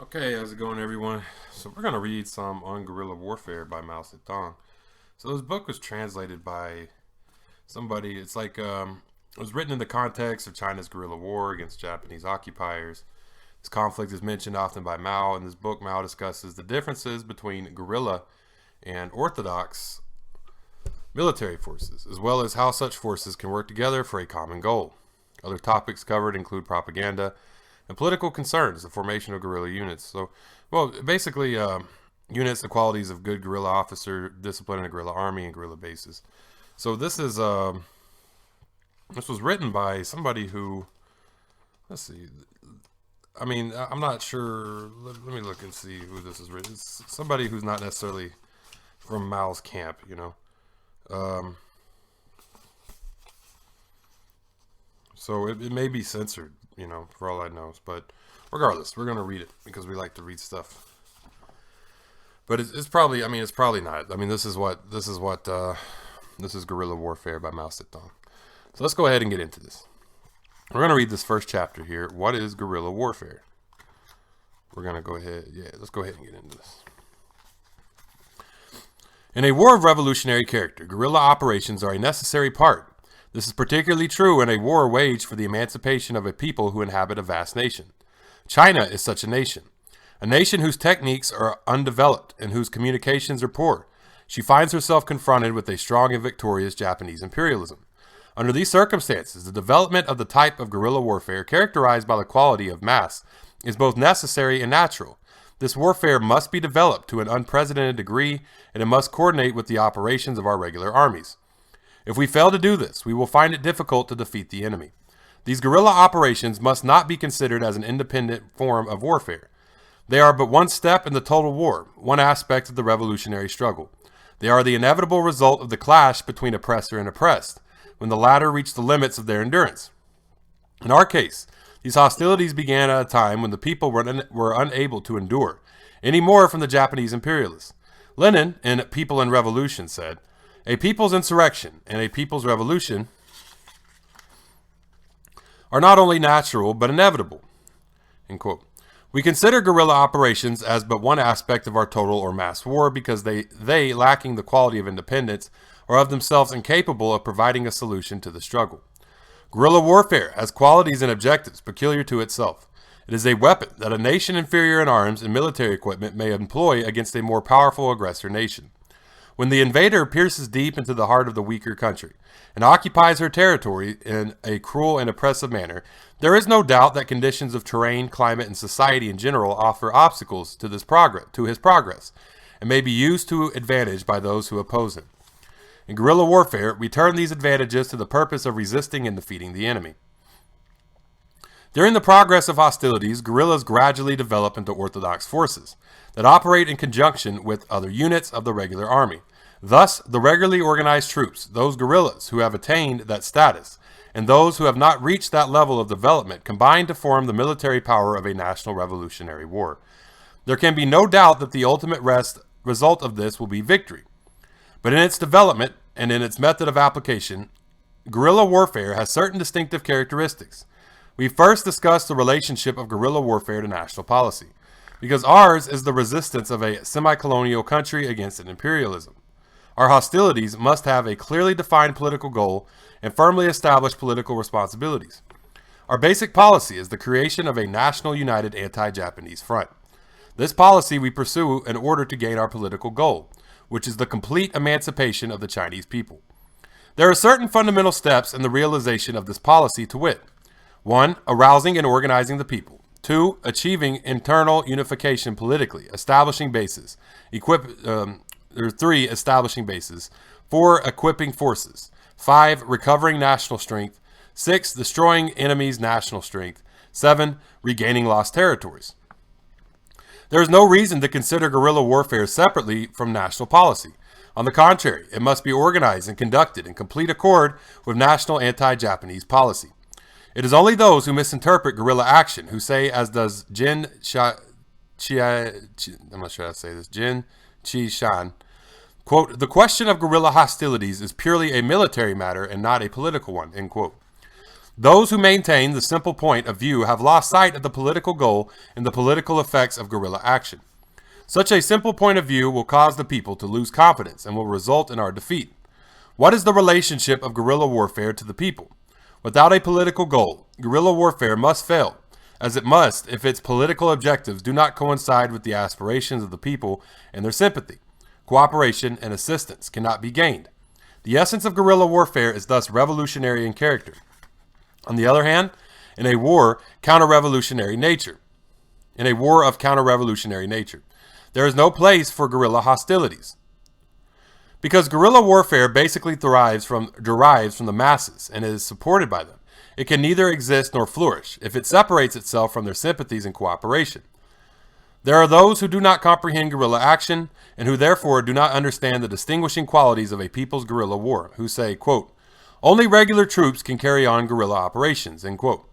Okay, how's it going, everyone? So we're gonna read some on guerrilla warfare by Mao Zedong. So this book was translated by somebody. It was written in the context of China's guerrilla war against Japanese occupiers. This conflict is mentioned often by Mao. In this book, Mao discusses the differences between guerrilla and orthodox military forces, as well as how such forces can work together for a common goal. Other topics covered include propaganda and political concerns, the formation of guerrilla units. Basically, units, the qualities of good guerrilla officer, discipline in a guerrilla army, and guerrilla bases. So this was written by somebody who, let's see, I'm not sure. Let me look and see who this is written. It's somebody who's not necessarily from Mao's camp, you know. Um, so it may be censored, you know, for all I know. But regardless, we're gonna read it because we like to read stuff. But it's probably, it's probably not. This is guerrilla warfare by Mao Zedong. So let's go ahead and get into this. We're gonna read this first chapter here. What is guerrilla warfare? We're gonna go ahead. Yeah, let's go ahead and get into this. In a war of revolutionary character, guerrilla operations are a necessary part. This is particularly true in a war waged for the emancipation of a people who inhabit a vast nation. China is such a nation whose techniques are undeveloped and whose communications are poor. She finds herself confronted with a strong and victorious Japanese imperialism. Under these circumstances, the development of the type of guerrilla warfare characterized by the quality of mass is both necessary and natural. This warfare must be developed to an unprecedented degree, and it must coordinate with the operations of our regular armies. If we fail to do this, we will find it difficult to defeat the enemy. These guerrilla operations must not be considered as an independent form of warfare. They are but one step in the total war, one aspect of the revolutionary struggle. They are the inevitable result of the clash between oppressor and oppressed, when the latter reach the limits of their endurance. In our case, these hostilities began at a time when the people were unable to endure any more from the Japanese imperialists. Lenin, in People and Revolution, said, "A people's insurrection and a people's revolution are not only natural but inevitable." End quote. We consider guerrilla operations as but one aspect of our total or mass war because they lacking the quality of independence, are of themselves incapable of providing a solution to the struggle. Guerrilla warfare has qualities and objectives peculiar to itself. It is a weapon that a nation inferior in arms and military equipment may employ against a more powerful aggressor nation. When the invader pierces deep into the heart of the weaker country and occupies her territory in a cruel and oppressive manner, there is no doubt that conditions of terrain, climate, and society in general offer obstacles to his progress, and may be used to advantage by those who oppose him. In guerrilla warfare, we turn these advantages to the purpose of resisting and defeating the enemy. During the progress of hostilities, guerrillas gradually develop into orthodox forces that operate in conjunction with other units of the regular army. Thus, the regularly organized troops, those guerrillas who have attained that status, and those who have not reached that level of development combine to form the military power of a national revolutionary war. There can be no doubt that the ultimate result of this will be victory. But in its development and in its method of application, guerrilla warfare has certain distinctive characteristics. We first discuss the relationship of guerrilla warfare to national policy, because ours is the resistance of a semi-colonial country against an imperialism. Our hostilities must have a clearly defined political goal and firmly established political responsibilities. Our basic policy is the creation of a national united anti-Japanese front. This policy we pursue in order to gain our political goal, which is the complete emancipation of the Chinese people. There are certain fundamental steps in the realization of this policy, to wit: 1. Arousing and organizing the people. 2. Achieving internal unification politically, establishing bases. 3. Establishing bases. 4. Equipping forces. 5. Recovering national strength. 6. Destroying enemies' national strength. 7. Regaining lost territories. There is no reason to consider guerrilla warfare separately from national policy. On the contrary, it must be organized and conducted in complete accord with national anti-Japanese policy. It is only those who misinterpret guerrilla action who say, as does I'm not sure how to say this, Jin Chi Shan, quote, "The question of guerrilla hostilities is purely a military matter and not a political one," end quote. Those who maintain the simple point of view have lost sight of the political goal and the political effects of guerrilla action. Such a simple point of view will cause the people to lose confidence and will result in our defeat. What is the relationship of guerrilla warfare to the people? Without a political goal, guerrilla warfare must fail, as it must if its political objectives do not coincide with the aspirations of the people and their sympathy. Cooperation and assistance cannot be gained. The essence of guerrilla warfare is thus revolutionary in character. On the other hand, in a war of counter-revolutionary nature, there is no place for guerrilla hostilities. Because guerrilla warfare basically derives from the masses and is supported by them, it can neither exist nor flourish if it separates itself from their sympathies and cooperation. There are those who do not comprehend guerrilla action and who therefore do not understand the distinguishing qualities of a people's guerrilla war, who say, quote, only regular troops can carry on guerrilla operations, end quote.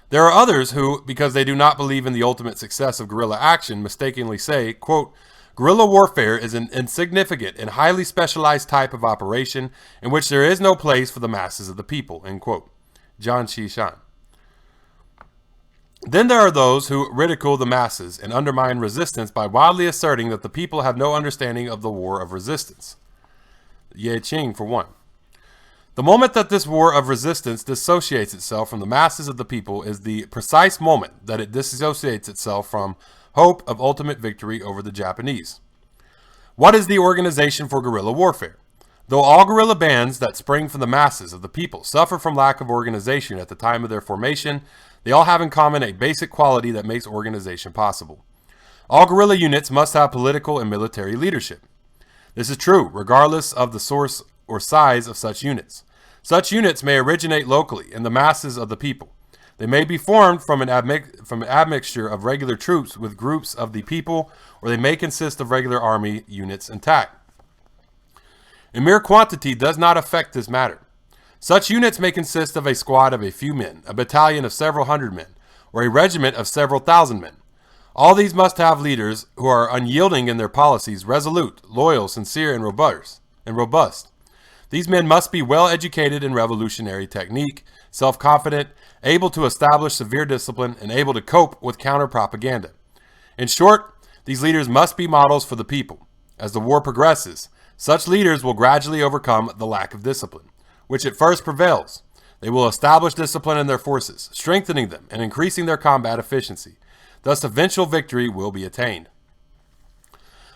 There are others who, because they do not believe in the ultimate success of guerrilla action, mistakenly say, quote, guerrilla warfare is an insignificant and highly specialized type of operation in which there is no place for the masses of the people, end quote. John Shishan. Then there are those who ridicule the masses and undermine resistance by wildly asserting that the people have no understanding of the war of resistance. Ye Qing, for one. The moment that this war of resistance dissociates itself from the masses of the people is the precise moment that it dissociates itself from hope of ultimate victory over the Japanese. What is the organization for guerrilla warfare? Though all guerrilla bands that spring from the masses of the people suffer from lack of organization at the time of their formation, they all have in common a basic quality that makes organization possible. All guerrilla units must have political and military leadership. This is true regardless of the source or size of such units. Such units may originate locally in the masses of the people. They may be formed from an admixture of regular troops with groups of the people, or they may consist of regular army units intact. A mere quantity does not affect this matter. Such units may consist of a squad of a few men, a battalion of several hundred men, or a regiment of several thousand men. All these must have leaders who are unyielding in their policies, resolute, loyal, sincere, and robust. These men must be well educated in revolutionary technique, self-confident, able to establish severe discipline, and able to cope with counter-propaganda. In short, these leaders must be models for the people. As the war progresses, such leaders will gradually overcome the lack of discipline, which at first prevails. They will establish discipline in their forces, strengthening them and increasing their combat efficiency. Thus, eventual victory will be attained.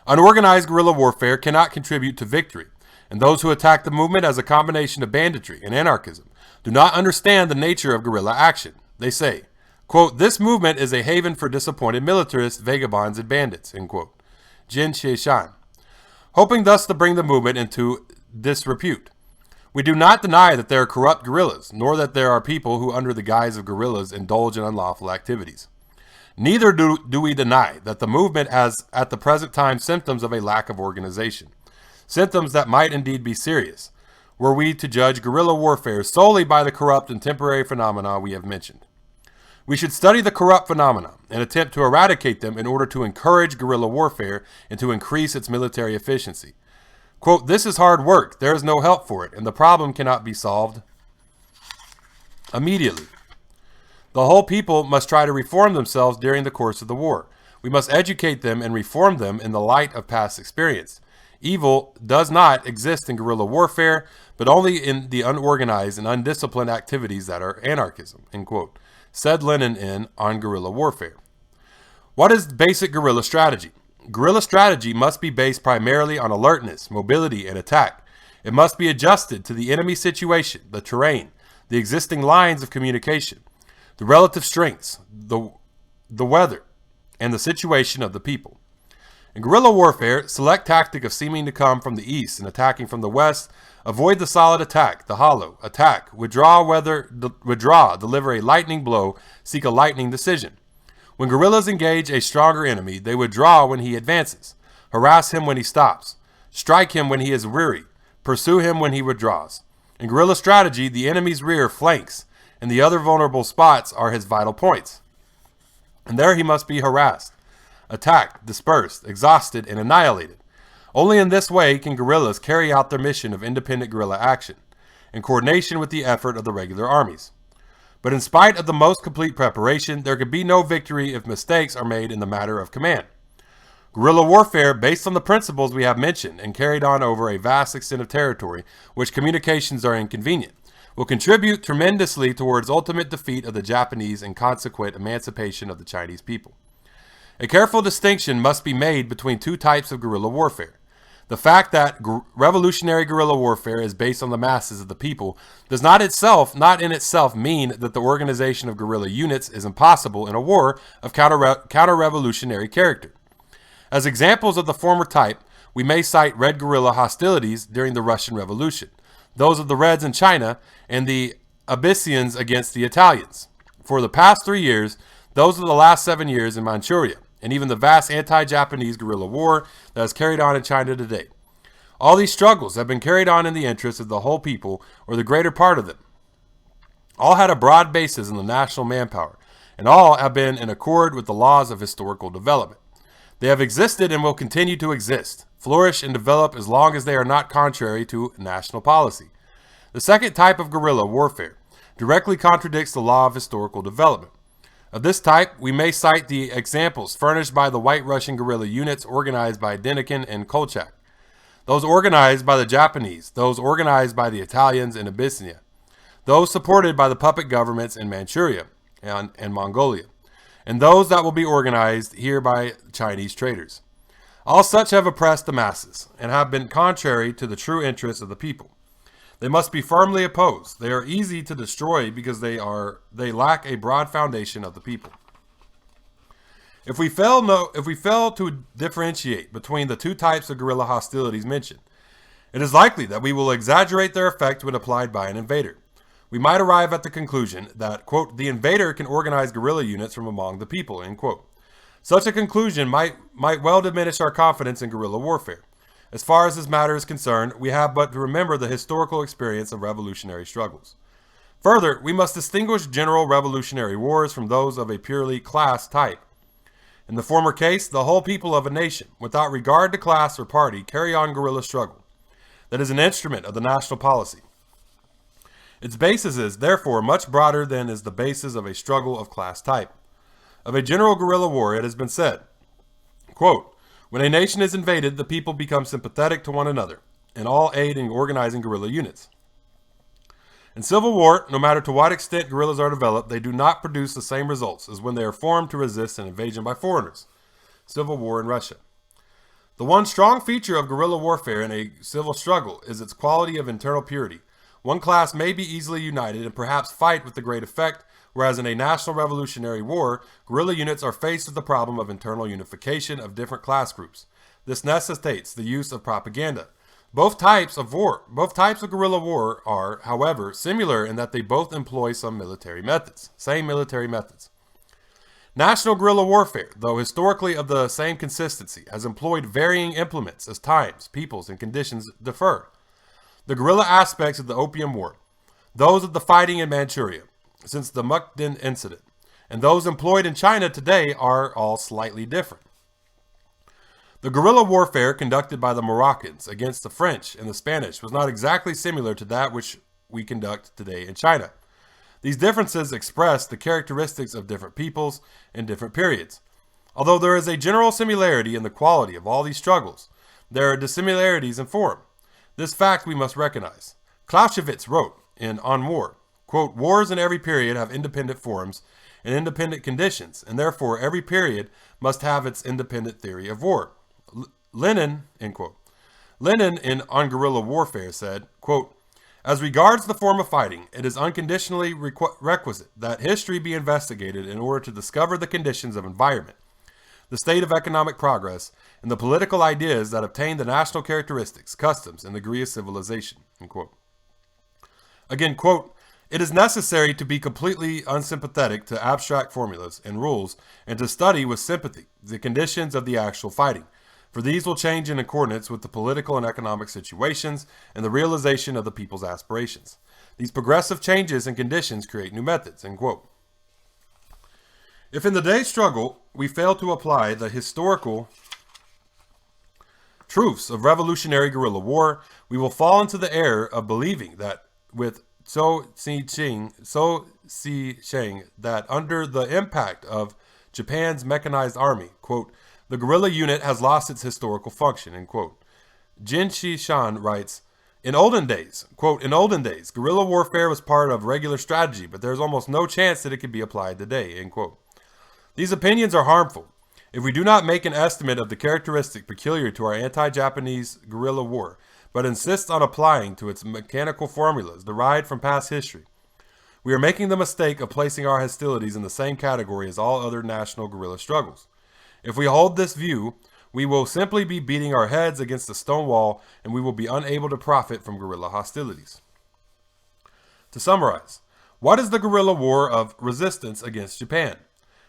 Unorganized guerrilla warfare cannot contribute to victory, and those who attack the movement as a combination of banditry and anarchism do not understand the nature of guerrilla action. They say, quote, this movement is a haven for disappointed militarists, vagabonds, and bandits, end quote. Jin Shiishan. Hoping thus to bring the movement into disrepute. We do not deny that there are corrupt guerrillas, nor that there are people who under the guise of guerrillas indulge in unlawful activities. Neither do we deny that the movement has at the present time symptoms of a lack of organization. Symptoms that might indeed be serious, were we to judge guerrilla warfare solely by the corrupt and temporary phenomena we have mentioned. We should study the corrupt phenomena and attempt to eradicate them in order to encourage guerrilla warfare and to increase its military efficiency. Quote, this is hard work, there is no help for it, and the problem cannot be solved immediately. The whole people must try to reform themselves during the course of the war. We must educate them and reform them in the light of past experience. Evil does not exist in guerrilla warfare, but only in the unorganized and undisciplined activities that are anarchism, end quote, said Lenin on guerrilla warfare. What is basic guerrilla strategy? Guerrilla strategy must be based primarily on alertness, mobility, and attack. It must be adjusted to the enemy situation, the terrain, the existing lines of communication, the relative strengths, the weather, and the situation of the people. In guerrilla warfare, select tactic of seeming to come from the east and attacking from the west, avoid the solid attack, the hollow, attack, withdraw, deliver a lightning blow, seek a lightning decision. When guerrillas engage a stronger enemy, they withdraw when he advances, harass him when he stops, strike him when he is weary, pursue him when he withdraws. In guerrilla strategy, the enemy's rear flanks, and the other vulnerable spots are his vital points. And there he must be harassed, attacked, dispersed, exhausted, and annihilated. Only in this way can guerrillas carry out their mission of independent guerrilla action, in coordination with the effort of the regular armies. But in spite of the most complete preparation, there can be no victory if mistakes are made in the matter of command. Guerrilla warfare, based on the principles we have mentioned and carried on over a vast extent of territory, which communications are inconvenient, will contribute tremendously towards ultimate defeat of the Japanese and consequent emancipation of the Chinese people. A careful distinction must be made between two types of guerrilla warfare. The fact that revolutionary guerrilla warfare is based on the masses of the people does not in itself mean that the organization of guerrilla units is impossible in a war of counter-revolutionary character. As examples of the former type, we may cite red guerrilla hostilities during the Russian Revolution, those of the Reds in China, and the Abyssinians against the Italians. For the past 3 years, those of the last 7 years in Manchuria, and even the vast anti-Japanese guerrilla war that is carried on in China today. All these struggles have been carried on in the interest of the whole people, or the greater part of them. All had a broad basis in the national manpower, and all have been in accord with the laws of historical development. They have existed and will continue to exist, flourish and develop as long as they are not contrary to national policy. The second type of guerrilla warfare directly contradicts the law of historical development. Of this type, we may cite the examples furnished by the White Russian guerrilla units organized by Denikin and Kolchak, those organized by the Japanese, those organized by the Italians in Abyssinia, those supported by the puppet governments in Manchuria and Mongolia, and those that will be organized here by Chinese traitors. All such have oppressed the masses, and have been contrary to the true interests of the people. They must be firmly opposed. They are easy to destroy because they lack a broad foundation of the people. If we fail to differentiate between the two types of guerrilla hostilities mentioned, it is likely that we will exaggerate their effect when applied by an invader. We might arrive at the conclusion that, quote, the invader can organize guerrilla units from among the people, end quote. Such a conclusion might well diminish our confidence in guerrilla warfare. As far as this matter is concerned, we have but to remember the historical experience of revolutionary struggles. Further, we must distinguish general revolutionary wars from those of a purely class type. In the former case, the whole people of a nation, without regard to class or party, carry on guerrilla struggle. That is an instrument of the national policy. Its basis is, therefore, much broader than is the basis of a struggle of class type. Of a general guerrilla war, it has been said, quote, when a nation is invaded, the people become sympathetic to one another, and all aid in organizing guerrilla units. In civil war, no matter to what extent guerrillas are developed, they do not produce the same results as when they are formed to resist an invasion by foreigners. Civil war in Russia. The one strong feature of guerrilla warfare in a civil struggle is its quality of internal purity. One class may be easily united and perhaps fight with the great effect, whereas in a national revolutionary war, guerrilla units are faced with the problem of internal unification of different class groups. This necessitates the use of propaganda. Both types of guerrilla war are, however, similar in that they both employ same military methods. National guerrilla warfare, though historically of the same consistency, has employed varying implements as times, peoples, and conditions differ. The guerrilla aspects of the Opium War, those of the fighting in Manchuria since the Mukden incident, and those employed in China today are all slightly different. The guerrilla warfare conducted by the Moroccans against the French and the Spanish was not exactly similar to that which we conduct today in China. These differences express the characteristics of different peoples in different periods. Although there is a general similarity in the quality of all these struggles, there are dissimilarities in form. This fact we must recognize. Clausewitz wrote On War, quote, wars in every period have independent forms and independent conditions, and therefore every period must have its independent theory of war. Lenin, end quote. Lenin On Guerrilla Warfare said, quote, as regards the form of fighting, it is unconditionally requisite that history be investigated in order to discover the conditions of environment, the state of economic progress, and the political ideas that obtain the national characteristics, customs, and degree of civilization, end quote. Again, quote, it is necessary to be completely unsympathetic to abstract formulas and rules and to study with sympathy the conditions of the actual fighting, for these will change in accordance with the political and economic situations and the realization of the people's aspirations. These progressive changes and conditions create new methods, end quote. If in the day's struggle we fail to apply the historical truths of revolutionary guerrilla war, we will fall into the error of believing that with So C. Sheng that under the impact of Japan's mechanized army, quote, the guerrilla unit has lost its historical function, end quote. Jin Shi-shan writes, in olden days, quote, in olden days, guerrilla warfare was part of regular strategy, but there's almost no chance that it could be applied today, end quote. These opinions are harmful. If we do not make an estimate of the characteristic peculiar to our anti-Japanese guerrilla war, but insist on applying to its mechanical formulas derived from past history, we are making the mistake of placing our hostilities in the same category as all other national guerrilla struggles. If we hold this view, we will simply be beating our heads against a stone wall, and we will be unable to profit from guerrilla hostilities. To summarize, what is the guerrilla war of resistance against Japan?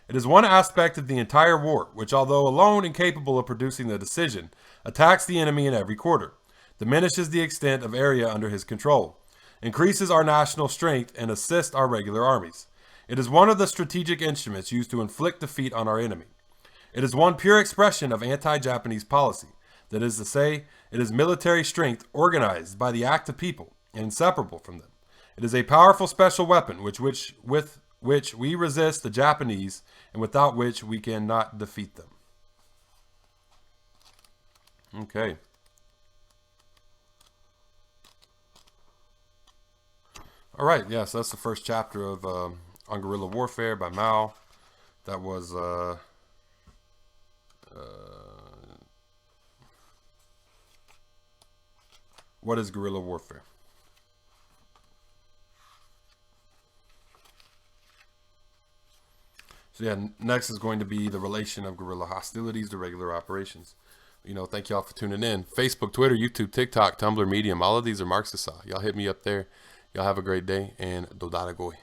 It is one aspect of the entire war, which, although alone incapable of producing the decision, attacks the enemy in every quarter, diminishes the extent of area under his control, increases our national strength, and assists our regular armies. It is one of the strategic instruments used to inflict defeat on our enemy. It is one pure expression of anti-Japanese policy. That is to say, it is military strength organized by the active people and inseparable from them. It is a powerful special weapon with which we resist the Japanese and without which we cannot defeat them. Okay. All right, yes, that's the first chapter of On Guerrilla Warfare by Mao. That was what is guerrilla warfare? So yeah, next is going to be the relation of guerrilla hostilities to regular operations. Thank y'all for tuning in. Facebook, Twitter, YouTube, TikTok, Tumblr, Medium, all of these are Marxist. Y'all hit me up there. Y'all have a great day, and Dodada Goy.